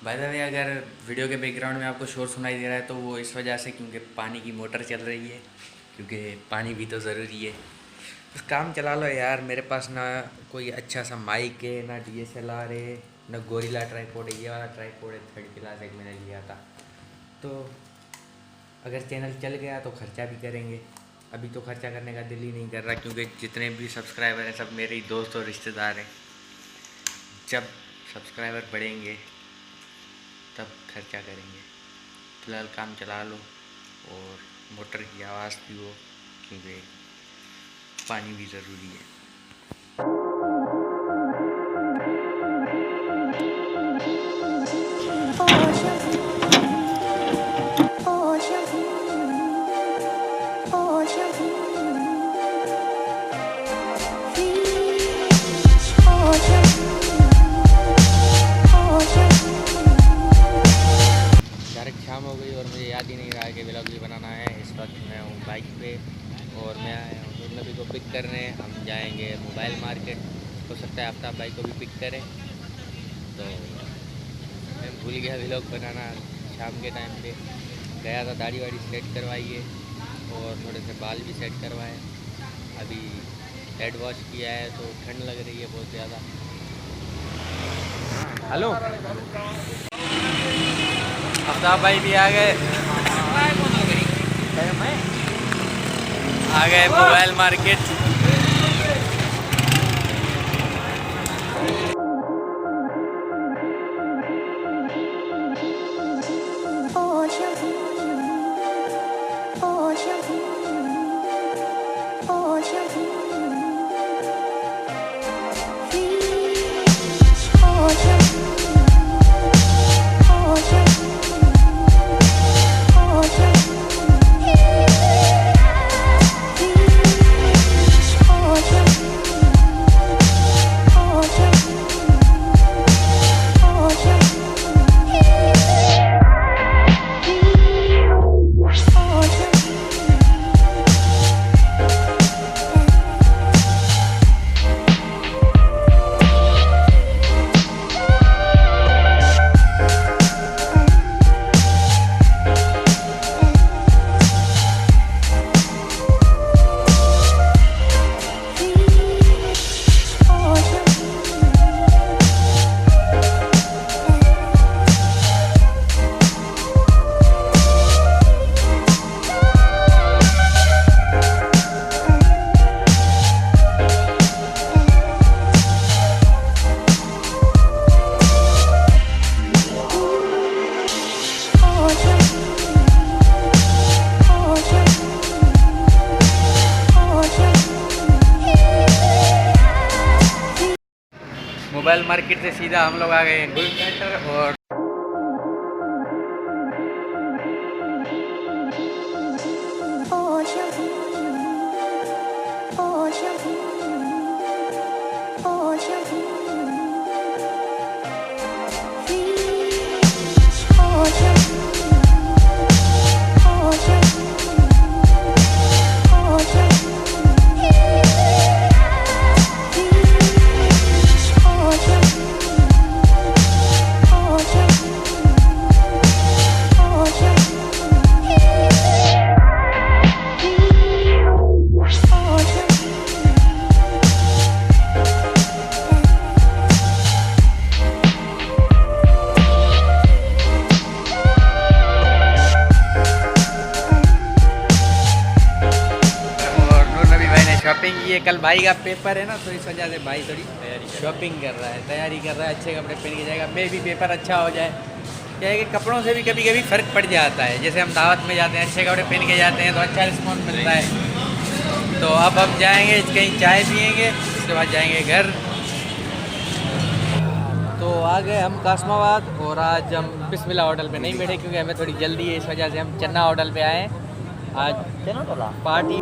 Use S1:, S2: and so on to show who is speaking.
S1: By the way, अगर video के background में आपको शोर सुनाई दे रहा है तो वो इस वजह से क्योंकि पानी की मोटर चल रही है, क्योंकि पानी भी तो ज़रूरी है। बस काम चला लो यार। मेरे पास ना कोई अच्छा सा माइक है, ना DSLR है, ना गोरिल्ला ट्राईपॉड है। ये वाला ट्राईपॉड है, 3rd क्लास एक मैंने लिया था। तो अगर चैनल चल गया तो खर्चा भी करेंगे। अभी तो खर्चा करने का दिल ही नहीं कर रहा, क्योंकि जितने भी सब्सक्राइबर हैं सब मेरे ही दोस्त और रिश्तेदार हैं। जब सब्सक्राइबर बढ़ेंगे तब खर्चा करेंगे। फिलहाल काम चला लो और मोटर की आवाज़ भी हो, क्योंकि पानी भी ज़रूरी है। डायरेक्ट शाम हो गई और मुझे याद ही नहीं रहा है कि व्लॉग भी बनाना है। इस वक्त मैं हूँ बाइक पे और मैं आया हूँ नबी को पिक करने। हम जाएंगे मोबाइल मार्केट। हो सकता है आफ्ताब भाई को भी पिक करें। तो मैं भूल गया व्लॉग बनाना। शाम के टाइम पे गया था, दाढ़ी वाड़ी सेट करवाइए और थोड़े से बाल भी सेट करवाए। अभी हेड वॉश किया है तो ठंड लग रही है बहुत ज़्यादा। हेलो, आफ्ताब भाई भी आ गए मोबाइल मार्केट। मोबाइल मार्केट से सीधा हम लोग आ गए गुल सेंटर और शॉपिंग की है। कल भाई का पेपर है ना, तो इस वजह से भाई थोड़ी शॉपिंग कर रहा है, तैयारी कर रहा है। अच्छे कपड़े पहन के जाएगा। मैं भी पेपर अच्छा हो जाए। क्या है कि कपड़ों से भी कभी कभी फ़र्क पड़ जाता है। जैसे हम दावत में जाते हैं, अच्छे कपड़े पहन के जाते हैं तो अच्छा रिस्पॉन्स मिलता है। तो अब हम जाएंगे कहीं चाय पियेंगे, उसके बाद जाएंगे घर। तो आ गए हम कासमाबाद और आज हम बिस्मिल्लाह होटल पे नहीं बैठे, क्योंकि हमें थोड़ी जल्दी है। इस वजह से हम चन्ना होटल पे आए। आज चन्ना पार्टी